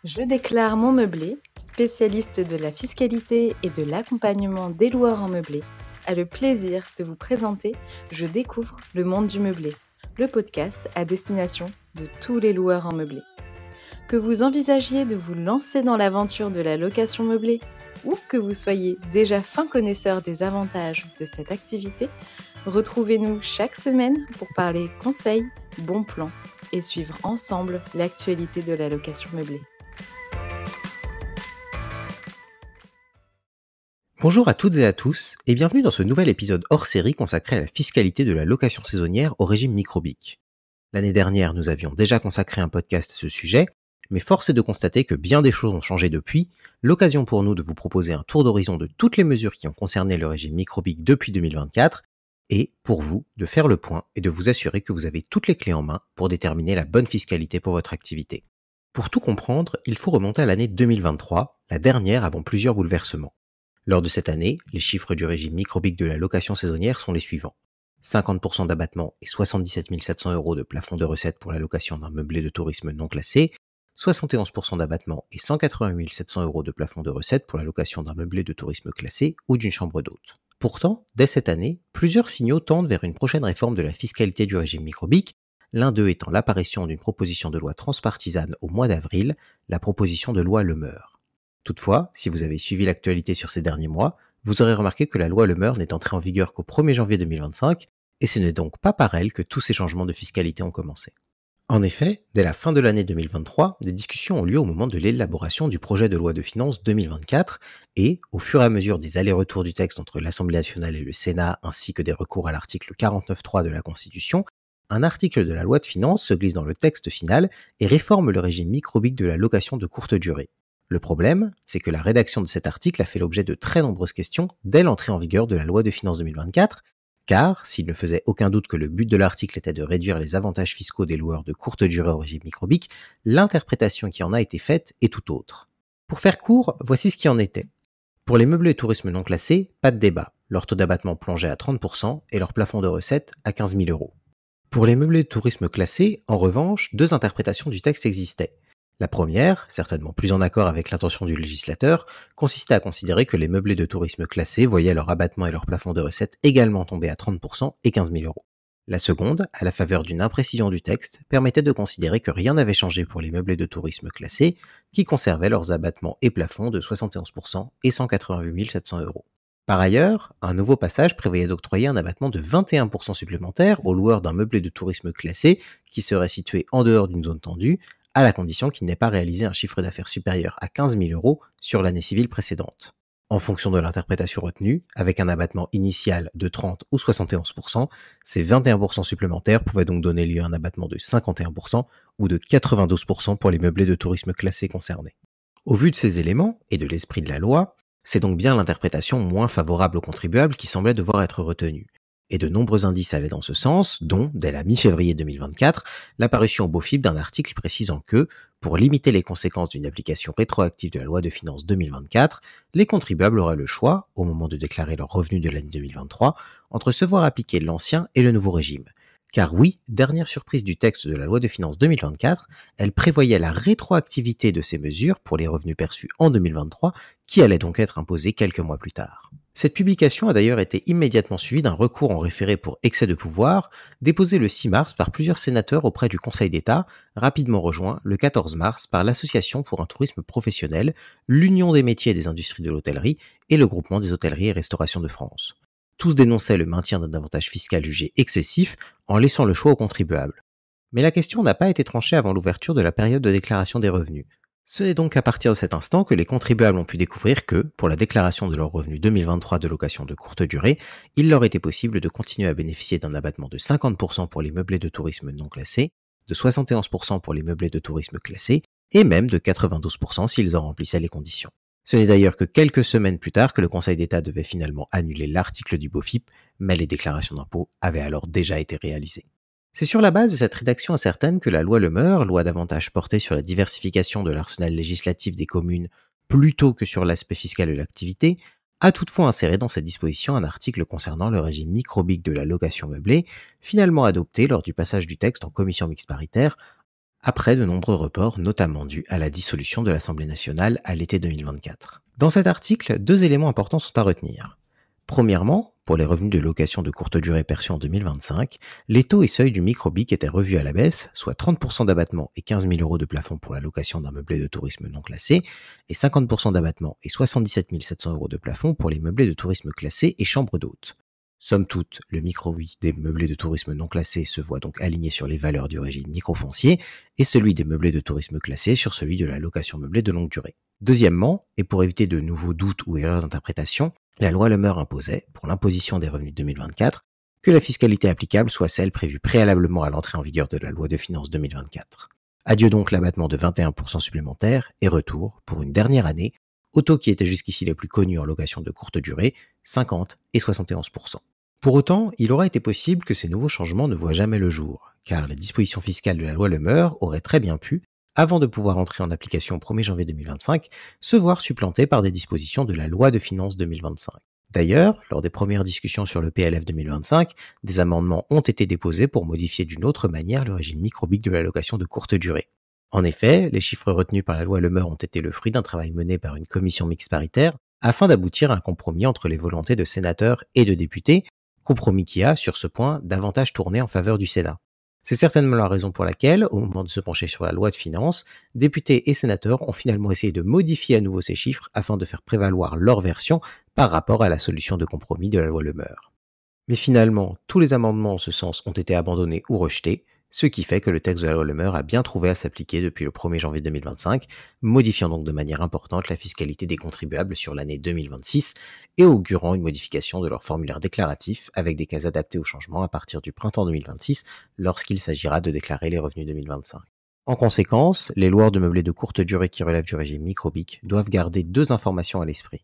Je déclare mon meublé, spécialiste de la fiscalité et de l'accompagnement des loueurs en meublé, a le plaisir de vous présenter Je découvre le monde du meublé, le podcast à destination de tous les loueurs en meublé. Que vous envisagiez de vous lancer dans l'aventure de la location meublée ou que vous soyez déjà fin connaisseur des avantages de cette activité, retrouvez-nous chaque semaine pour parler conseils, bons plans et suivre ensemble l'actualité de la location meublée. Bonjour à toutes et à tous et bienvenue dans ce nouvel épisode hors série consacré à la fiscalité de la location saisonnière au régime microbique. L'année dernière, nous avions déjà consacré un podcast à ce sujet, mais force est de constater que bien des choses ont changé depuis, l'occasion pour nous de vous proposer un tour d'horizon de toutes les mesures qui ont concerné le régime microbique depuis 2024, et pour vous, de faire le point et de vous assurer que vous avez toutes les clés en main pour déterminer la bonne fiscalité pour votre activité. Pour tout comprendre, il faut remonter à l'année 2023, la dernière avant plusieurs bouleversements. Lors de cette année, les chiffres du régime microbique de la location saisonnière sont les suivants. 50% d'abattement et 77 700 € de plafond de recettes pour la location d'un meublé de tourisme non classé, 71% d'abattement et 180 700 € de plafond de recettes pour la location d'un meublé de tourisme classé ou d'une chambre d'hôte. Pourtant, dès cette année, plusieurs signaux tendent vers une prochaine réforme de la fiscalité du régime microbique, l'un d'eux étant l'apparition d'une proposition de loi transpartisane au mois d'avril, la proposition de loi Le Meur. Toutefois, si vous avez suivi l'actualité sur ces derniers mois, vous aurez remarqué que la loi Le Meur n'est entrée en vigueur qu'au 1er janvier 2025, et ce n'est donc pas par elle que tous ces changements de fiscalité ont commencé. En effet, dès la fin de l'année 2023, des discussions ont lieu au moment de l'élaboration du projet de loi de finances 2024, et, au fur et à mesure des allers-retours du texte entre l'Assemblée nationale et le Sénat, ainsi que des recours à l'article 49.3 de la Constitution, un article de la loi de finances se glisse dans le texte final et réforme le régime microbique de la location de courte durée. Le problème, c'est que la rédaction de cet article a fait l'objet de très nombreuses questions dès l'entrée en vigueur de la loi de finances 2024, car, s'il ne faisait aucun doute que le but de l'article était de réduire les avantages fiscaux des loueurs de courte durée au régime microbique, l'interprétation qui en a été faite est tout autre. Pour faire court, voici ce qui en était. Pour les meublés de tourisme non classés, pas de débat, leur taux d'abattement plongeait à 30% et leur plafond de recettes à 15 000 €. Pour les meublés de tourisme classés, en revanche, deux interprétations du texte existaient. La première, certainement plus en accord avec l'intention du législateur, consistait à considérer que les meublés de tourisme classés voyaient leur abattement et leur plafond de recettes également tomber à 30% et 15 000 €. La seconde, à la faveur d'une imprécision du texte, permettait de considérer que rien n'avait changé pour les meublés de tourisme classés, qui conservaient leurs abattements et plafonds de 71% et 188 700 €. Par ailleurs, un nouveau passage prévoyait d'octroyer un abattement de 21% supplémentaire aux loueurs d'un meublé de tourisme classé qui serait situé en dehors d'une zone tendue, à la condition qu'il n'ait pas réalisé un chiffre d'affaires supérieur à 15 000 € sur l'année civile précédente. En fonction de l'interprétation retenue, avec un abattement initial de 30 ou 71%, ces 21% supplémentaires pouvaient donc donner lieu à un abattement de 51% ou de 92% pour les meublés de tourisme classés concernés. Au vu de ces éléments et de l'esprit de la loi, c'est donc bien l'interprétation moins favorable aux contribuables qui semblait devoir être retenue. Et de nombreux indices allaient dans ce sens, dont, dès la mi-février 2024, l'apparition au BOFIP d'un article précisant que, pour limiter les conséquences d'une application rétroactive de la loi de finances 2024, les contribuables auraient le choix, au moment de déclarer leurs revenus de l'année 2023, entre se voir appliquer l'ancien et le nouveau régime. Car oui, dernière surprise du texte de la loi de finances 2024, elle prévoyait la rétroactivité de ces mesures pour les revenus perçus en 2023, qui allaient donc être imposés quelques mois plus tard. Cette publication a d'ailleurs été immédiatement suivie d'un recours en référé pour excès de pouvoir, déposé le 6 mars par plusieurs sénateurs auprès du Conseil d'État, rapidement rejoint le 14 mars par l'Association pour un tourisme professionnel, l'Union des métiers et des industries de l'hôtellerie et le Groupement des hôtelleries et restaurations de France. Tous dénonçaient le maintien d'un avantage fiscal jugé excessif en laissant le choix aux contribuables. Mais la question n'a pas été tranchée avant l'ouverture de la période de déclaration des revenus. Ce n'est donc à partir de cet instant que les contribuables ont pu découvrir que, pour la déclaration de leurs revenus 2023 de location de courte durée, il leur était possible de continuer à bénéficier d'un abattement de 50% pour les meublés de tourisme non classés, de 71% pour les meublés de tourisme classés, et même de 92% s'ils en remplissaient les conditions. Ce n'est d'ailleurs que quelques semaines plus tard que le Conseil d'État devait finalement annuler l'article du BOFIP, mais les déclarations d'impôts avaient alors déjà été réalisées. C'est sur la base de cette rédaction incertaine que la loi Le Meur, loi davantage portée sur la diversification de l'arsenal législatif des communes plutôt que sur l'aspect fiscal de l'activité, a toutefois inséré dans cette disposition un article concernant le régime microbique de la location meublée, finalement adopté lors du passage du texte en commission mixte paritaire, après de nombreux reports, notamment dus à la dissolution de l'Assemblée nationale à l'été 2024. Dans cet article, 2 éléments importants sont à retenir. Premièrement, pour les revenus de location de courte durée perçus en 2025, les taux et seuils du microbic étaient revus à la baisse, soit 30% d'abattement et 15 000 € de plafond pour la location d'un meublé de tourisme non classé, et 50% d'abattement et 77 700 € de plafond pour les meublés de tourisme classés et chambres d'hôtes. Somme toute, le microbic des meublés de tourisme non classés se voit donc aligné sur les valeurs du régime microfoncier et celui des meublés de tourisme classés sur celui de la location meublée de longue durée. Deuxièmement, et pour éviter de nouveaux doutes ou erreurs d'interprétation, la loi Le Meur imposait, pour l'imposition des revenus 2024, que la fiscalité applicable soit celle prévue préalablement à l'entrée en vigueur de la loi de finances 2024. Adieu donc l'abattement de 21% supplémentaire et retour, pour une dernière année, aux taux qui étaient jusqu'ici les plus connus en location de courte durée, 50 et 71%. Pour autant, il aura été possible que ces nouveaux changements ne voient jamais le jour, car les dispositions fiscales de la loi Le Meur auraient très bien pu, avant de pouvoir entrer en application au 1er janvier 2025, se voir supplantées par des dispositions de la loi de finances 2025. D'ailleurs, lors des premières discussions sur le PLF 2025, des amendements ont été déposés pour modifier d'une autre manière le régime microbique de la location de courte durée. En effet, les chiffres retenus par la loi Le Meur ont été le fruit d'un travail mené par une commission mixte paritaire afin d'aboutir à un compromis entre les volontés de sénateurs et de députés, compromis qui a, sur ce point, davantage tourné en faveur du Sénat. C'est certainement la raison pour laquelle, au moment de se pencher sur la loi de finances, députés et sénateurs ont finalement essayé de modifier à nouveau ces chiffres afin de faire prévaloir leur version par rapport à la solution de compromis de la loi Le Meur. Mais finalement, tous les amendements en ce sens ont été abandonnés ou rejetés, ce qui fait que le texte de la loi Le Meur a bien trouvé à s'appliquer depuis le 1er janvier 2025, modifiant donc de manière importante la fiscalité des contribuables sur l'année 2026 et augurant une modification de leur formulaire déclaratif avec des cases adaptées au changement à partir du printemps 2026 lorsqu'il s'agira de déclarer les revenus 2025. En conséquence, les loueurs de meublés de courte durée qui relèvent du régime microbic doivent garder 2 informations à l'esprit.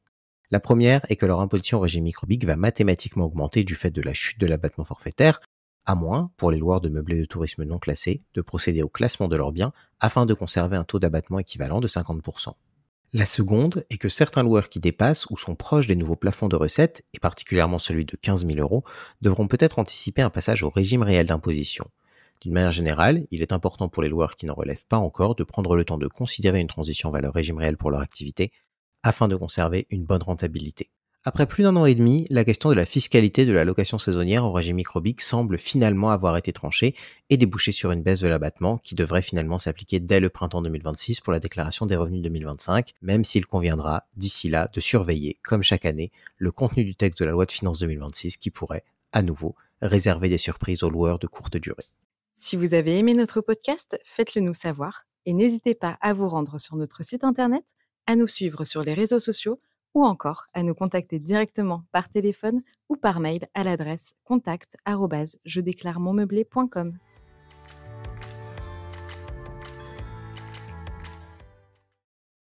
La première est que leur imposition au régime microbic va mathématiquement augmenter du fait de la chute de l'abattement forfaitaire, à moins, pour les loueurs de meublés de tourisme non classés, de procéder au classement de leurs biens afin de conserver un taux d'abattement équivalent de 50%. La seconde est que certains loueurs qui dépassent ou sont proches des nouveaux plafonds de recettes, et particulièrement celui de 15 000 €, devront peut-être anticiper un passage au régime réel d'imposition. D'une manière générale, il est important pour les loueurs qui n'en relèvent pas encore de prendre le temps de considérer une transition vers le régime réel pour leur activité, afin de conserver une bonne rentabilité. Après plus d'1 an et demi, la question de la fiscalité de la location saisonnière au régime microbic semble finalement avoir été tranchée et déboucher sur une baisse de l'abattement qui devrait finalement s'appliquer dès le printemps 2026 pour la déclaration des revenus 2025, même s'il conviendra, d'ici là, de surveiller, comme chaque année, le contenu du texte de la loi de finances 2026 qui pourrait, à nouveau, réserver des surprises aux loueurs de courte durée. Si vous avez aimé notre podcast, faites-le nous savoir et n'hésitez pas à vous rendre sur notre site internet, à nous suivre sur les réseaux sociaux ou encore à nous contacter directement par téléphone ou par mail à l'adresse contact@jedéclaremonmeublé.com.